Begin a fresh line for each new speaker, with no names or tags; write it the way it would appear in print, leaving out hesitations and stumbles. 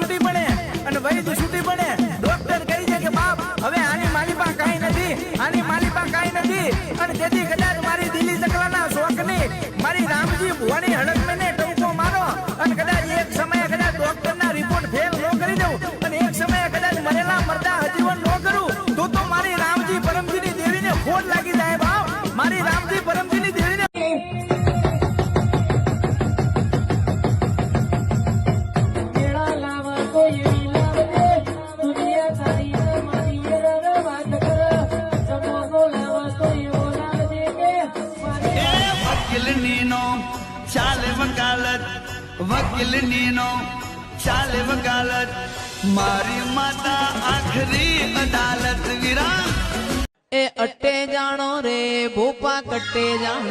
છૂટી પડે અને વૈદ છૂટી પડે. ડોક્ટર કહી છે કે બાપ હવે આની મારી પાસે કાંઈ નથી, આની મારી પાસે કાંઈ નથી. અને તેથી કદાચ મારી દિલ્હી ચકલાના શોખની મારી રામજી ભુવાની હડકને ટૂંકો મારો અને કદાચ એક સમયે કદાચ ડોક્ટરના રિપોર્ટ ફેલ ન કરી દઉં અને એક સમયે કદાચ મરેલા મરતા હજીવન ન કરું તો મારી રામજી પરમજીની દેવીને ખોટ લાગી જાય બાપ. મારી રામજી પરમજીની દેવીને
ચાલે વકાલત, વકીલ નીનો ચાલે વકાલત, મારી માતા આખરી અદાલત. વિરા
એ અટ્ટે જાણો રે ભોપા કટ્ટે જાણો.